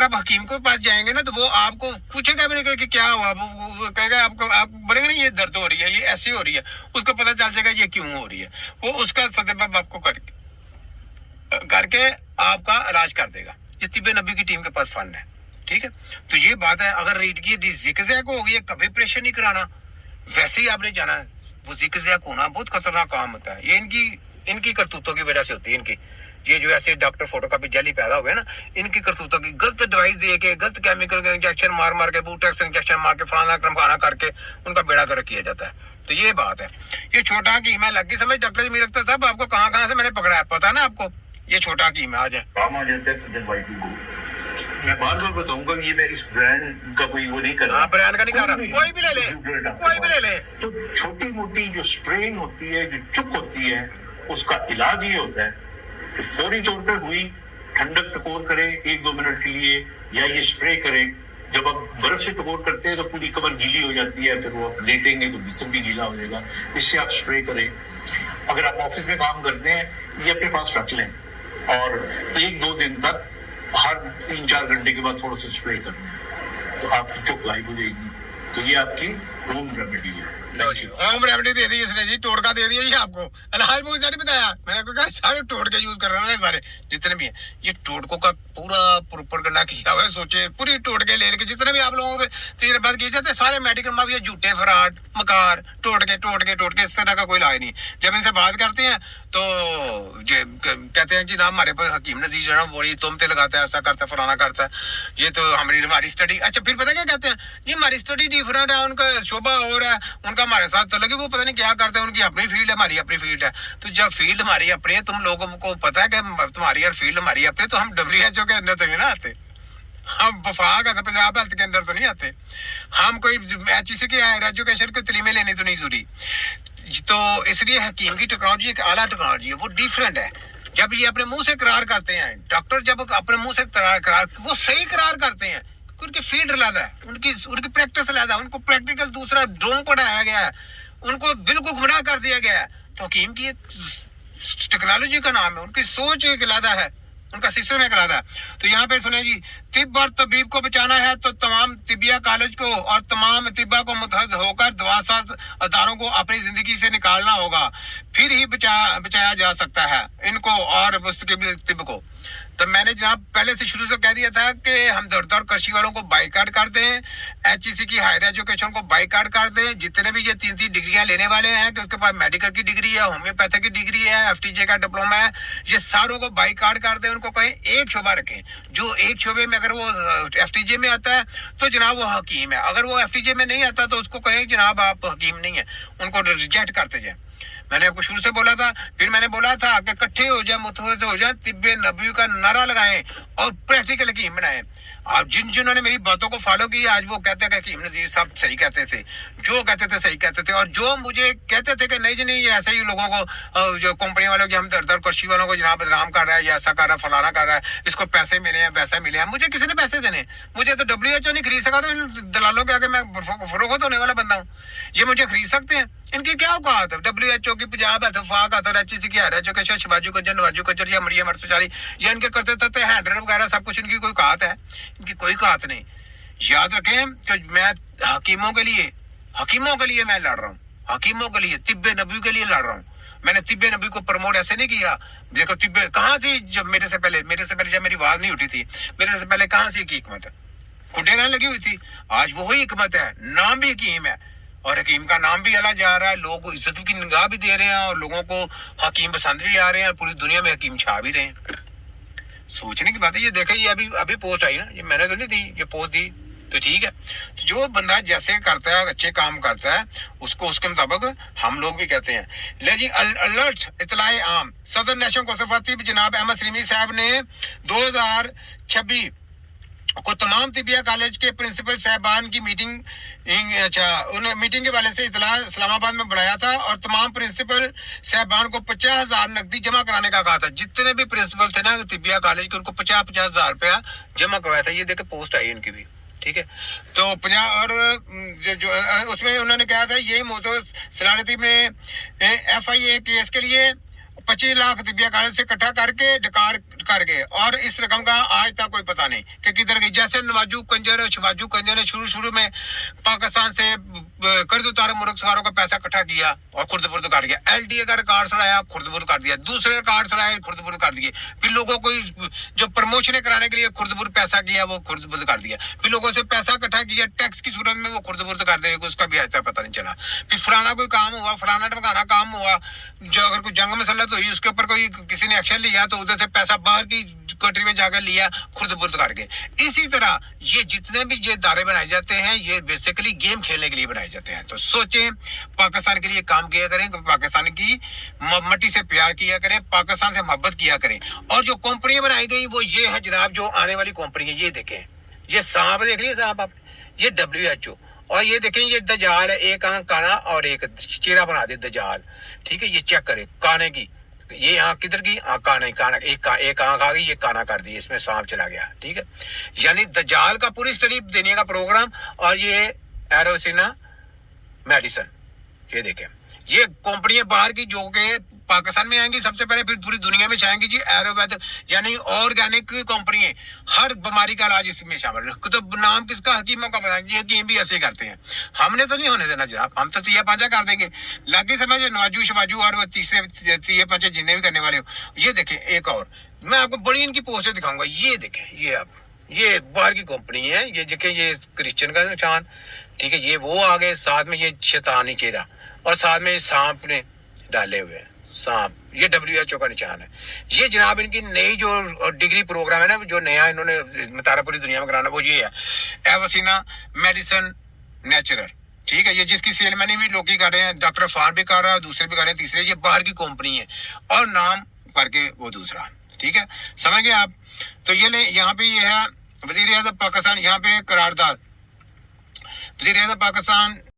अगर आप हकीम के पास जाएंगे ना तो वो आपको पूछेगा भी नहीं कि क्या हुआ, वो कहेगा आपको, आप बोलेंगे ना ये दर्द हो रही है, ये ऐसी हो रही है, उसको पता चल जाएगा ये क्यों हो रही है, वो उसका सदबब आपको करके आपका इलाज कर देगा। ये तिब्बे नबी की टीम के पास फंड है, ठीक है। तो ये बात है, अगर रीड की जिक्र हो गई है, कभी प्रेशर नहीं कराना, वैसे ही आपने जाना है। वो जिक्र होना बहुत खतरनाक काम होता है, ये इनकी करतूतों की वजह से होती है। इनकी ये जो ऐसे डॉक्टर फोटो का भी जली पैदा हुए ना, इनकी करतूतों की, गलत दवाई दे के, गलत केमिकल का इंजेक्शन मार के, बूटेक्स इंजेक्शन मार के, फलाना क्रमखाना करके उनका बेड़ा गर्क किया जाता है। तो ये बात है। ये छोटा हकीम है, लगी समझ डॉक्टर जमीर अख्तर साहब, आपको कहाँ से मैंने पकड़ा है पता है ना आपको? ये छोटा हकीम है। आज मैं बार बार बताऊंगा कि ये मैं इस ब्रांड का कोई वो नहीं कर रहा, ब्रांड का नहीं कर रहा, कोई भी ले ले, कोई भी ले ले। तो छोटी मोटी जो स्ट्रेन होती है, जो चुक होती है, उसका इलाज ये होता है कि फौरी तौर पे हुई ठंडक टकोर करे 1-2 मिनट के लिए, या ये स्प्रे करें। जब आप बर्फ से टकोर करते हैं तो पूरी कमर गीली हो जाती है, फिर वो आप लेटेंगे तो जिस्म भी गीला हो जाएगा, इससे आप स्प्रे करें। अगर आप ऑफिस में काम करते हैं, ये अपने पास रख लें और 1-2 दिन तक हर 3-4 घंटे के बाद थोड़ा सा स्प्रे करते हैं तो आपकी चुक लाइव हो जाएगी। तो ये आपकी होम रेमेडी है। होम रेमेडी दे दी इसने जी, टोटका दे दिया जी आपको, इलाज मुझे नहीं बताया। मैंने कहा सारे टोटके यूज कर रहे हैं, सारे जितने भी हैं। ये टोटकों का पूरा प्रोपगेंडा किया हुआ है, सोचे पूरी टोटके ले लेके जितने भी आप लोगों पे तजर्बात किए जाते हैं, सारे मेडिकल माफिया झूठे, फराड, मकार, टोटके इस तरह का कोई इलाज नहीं। जब इनसे बात करते हैं तो कहते हैं जी ना हमारे पास हकीम नजीर जो है बड़ी तुमते लगाता है, ऐसा करता है, फलाना करता है, ये तो हमारी स्टडी। अच्छा फिर पता क्या कहते हैं जी, हमारी स्टडी डिफरेंट है, उनका शोभा और है, उनका हमारे साथ तो लगे, वो पता नहीं क्या करते हैं, उनकी अपनी फील्ड है, हमारी अपनी फील्ड है। तो जब फील्ड हमारी अपनी है, तुम लोगों को पता है कि तुम्हारी और फील्ड हमारी अपनी, तो हम WHO के अंदर तो नहीं ना आते, हम वफाक है पंजाब हेल्थ के अंदर तो नहीं आते, हम कोई HEC की हायर एजुकेशन की तलीमें लेनी तो नहीं जरूरी। तो इसलिए हकीम की टेक्नोलॉजी एक आला टेक्नोलॉजी है, वो डिफरेंट है। जब ये अपने मुंह से करार करते हैं डॉक्टर, जब अपने मुंह से करार वो सही करार करते हैं, उनकी फील्ड अलग है, उनकी प्रैक्टिस अलग है, उनको प्रैक्टिकल दूसरा ड्रोन पढ़ाया गया है, उनको बिल्कुल गुमराह कर दिया गया है। तो हकीम की एक टेक्नोलॉजी का नाम है, उनकी सोच एक अलग है, उनका सिस्टम एक अलग है। तो यहाँ पे सुने जी, तिब और तबीब को बचाना है तो तमाम तिबिया कॉलेज को और तमाम तिब्बा को मुतहद होकर दवासाज अदारों को अपनी जिंदगी से निकालना होगा, फिर ही बचाया जा सकता है इनको और मुस्तकिल तिब को। तो मैंने जनाब पहले से शुरू से कह दिया था कि हम दर कृषि वालों को बाइकाट कर दें, HEC की हायर एजुकेशन को बाइकाट कर दें, जितने भी ये 3 डिग्रियां लेने वाले हैं कि उसके पास मेडिकल की डिग्री है, होम्योपैथी की डिग्री है, FTJ का डिप्लोमा है, ये सारों को बाइकाट कर दें। उनको कहें एक शोबा रखें, जो एक शोबे में अगर वो FTJ में आता है तो जनाब वो हकीम है, अगर वो FTJ में नहीं आता तो उसको कहें जनाब आप हकीम नहीं है, उनको रिजेक्ट करते जाए। मैंने आपको शुरू से बोला था, फिर मैंने बोला था कि इकट्ठे हो जाए, मुतहद हो जाए, तिब्बे नबी का नारा लगाएं और प्रैक्टिकल हकीम बनाएं। आप जिन्होंने मेरी बातों को फॉलो किया, आज वो कहते हैं कि हकीम नजीर साहब सही कहते थे, जो कहते थे सही कहते थे, और जो मुझे कहते थे कि नहीं जी नहीं, ये ऐसे ही लोगों को, जो कंपनी वालों की हम दर कृषि वालों को जनाब बदनाम कर रहा है, ये ऐसा कर रहा है, फलाना कर रहा है, इसको पैसे मिले हैं, वैसा मिले हैं। मुझे किसी ने पैसे देने, मुझे तो WHO नहीं खरीद सका, तो इन दलालों के आगे मैं फरोख्त होने वाला बंदा हूँ। ये मुझे खरीद सकते हैं, इनकी क्या औकात है? WHO की पंजाब है, वफाक है, HEC की हायर एजुकेशन, शिवाजू कज्जर, नवाजू कज्जर या मरियम अरसचारी, ये इनके करते थे हैंडल वगैरह सब कुछ, इनकी कोई औकात है? इनकी कोई औकात नहीं। याद रखें कि मैं हकीमों के लिए मैं लड़ रहा हूँ, हकीमों के लिए, तिब्बे नबी के लिए लड़ रहा हूँ। मैंने तिब्बे नबी को प्रमोट ऐसे नहीं किया। देखो तिब्बे कहाँ थी जब मेरे से पहले जब मेरी आवाज नहीं उठी थी, मेरे से पहले कहाँ से की हिकमत है? खुटे गान लगी हुई थी। आज वही हिकमत है, नाम भी हकीम है और हकीम का नाम भी अला जा रहा है, लोग इज्जत की निगाह भी दे रहे हैं और लोगों को हकीम पसंद भी आ रहे हैं और पूरी दुनिया में हकीम छा भी रहे हैं। सोचने की बात है। ये देखे, ये अभी पोस्ट आई ना, ये मैंने तो नहीं दी, ये पोस्ट दी तो ठीक है। तो जो बंदा जैसे करता है, अच्छे काम करता है, उसको उसके मुताबिक हम लोग भी कहते हैं। ले जी, अलर्ट इतलाए आम, सदर नेशनल कौंसिल जनाब अहमद सलीमी साहब ने 2026 को तमाम तिबिया कॉलेज के प्रिंसिपल साहबान की मीटिंग के वाले से इतला इस्लामाबाद में बुलाया था और तमाम प्रिंसिपल साहबान को 50,000 नकदी जमा कराने का कहा था। जितने भी प्रिंसिपल थे ना तिबिया कॉलेज के, उनको 50,000 रुपया जमा करवाया था। ये देखे पोस्ट आई इनकी भी, ठीक है। तो 50 और जो उसमें उन्होंने कहा था, यही मौजूद सलारती में FIA केस के लिए 25 लाख रुपया कागज से इकट्ठा करके डकार कर गए और इस रकम का आज तक कोई पता नहीं कि किधर गई। जैसे नवाजू कंजर और शबाजू कंजर ने शुरू में पाकिस्तान से कर्ज उतारे मुल्क सवारों का पैसा इकट्ठा किया और खुर्द बुर्द कर दिया। LDA का रिकॉर्ड सड़ाया, खुर्द बुर्द कर दिया, दूसरे रिकॉर्ड सड़ाए, खुर्द बुर्द कर दिए। फिर लोगों को जो प्रमोशन कराने के लिए खुर्द बुर्द पैसा किया वो खुर्द बुर्द कर दिया। फिर लोगों से पैसा इकट्ठा किया टैक्स की सूरत में, वो खुर्द बुर्द कर देगा, उसका भी आज तक पता नहीं चला। फिर फलाना कोई काम हुआ, फलाना ढमकाना काम हुआ, जो अगर कोई जंग मसलत हुई उसके ऊपर कोई किसी ने एक्शन लिया तो उधर से पैसा बाहर की कंट्री में जाकर लिया, खुर्द बुर्द करके। इसी तरह ये जितने भी ये दायरे बनाए जाते हैं ये बेसिकली गेम खेलने के लिए बनाए जाते हैं। तो सोचें, पाकिस्तान के लिए काम किया करें, पाकिस्तान की मट्टी से प्यार किया करें, पाकिस्तान से मोहब्बत किया करें। और जो कंपनियां बनाई गई वो ये है जनाब, जो आने वाली कंपनी है, ये देखें, ये सांप देख लिया सांप आप, ये WHO, और ये देखें ये दजाल है, एक आंख काना और एक चेहरा बना दे दजाल, ठीक है। ये चेक करें काने की, ये आंख किधर की, काना एक आंख आ गई, ये काना कर दी, इसमें सांप चला गया, ठीक है। यानी दजाल का पूरी स्टडी देने का प्रोग्राम। और ये एरोसिना मेडिसन, ये देखें, ये कंपनियां बाहर की जो के पाकिस्तान में आएंगी सबसे पहले, फिर पूरी दुनिया में छाएंगी जी। आयुर्वेद यानी ऑर्गेनिक कंपनी, हर बीमारी का इलाज इसमें शामिल है। तो नाम किसका, हकीमों का पता नहीं, हकीम भी ऐसे करते हैं। हमने तो नहीं होने देना जनाब, हम तो तीया पांचा कर देंगे। लागे समझ नवाजू शबाजू और वो तीसरे तीये पांचे जिन्हें भी करने वाले हो। ये देखें एक और, मैं आपको बड़ी इनकी पोस्टर दिखाऊंगा। ये देखें, ये आप, ये बाहर की कंपनी है, ये देखें, ये क्रिश्चियन का निशान, ठीक है। ये वो आ गए, साथ में ये शैतानी चेहरा और साथ में सांप ने डाले हुए हैं, सांप, ये WHO का निशान है। ये जनाब इनकी नई जो डिग्री प्रोग्राम है ना, जो नया इन्होंने मतारा पूरी दुनिया में कराना, वो ये है एवोसिना मेडिसन नेचुरल, ठीक है। ये जिसकी सेलमनी भी लोग कर रहे हैं, डॉक्टर फार भी कर रहा है, दूसरे भी कर रहे हैं, तीसरे, ये बाहर की कंपनी है और नाम करके वो दूसरा, ठीक है, समझ गए आप। तो ये ले, यहाँ पे ये है वजीर आज़म पाकिस्तान, यहाँ पे करारदाद वजीर आज़म पाकिस्तान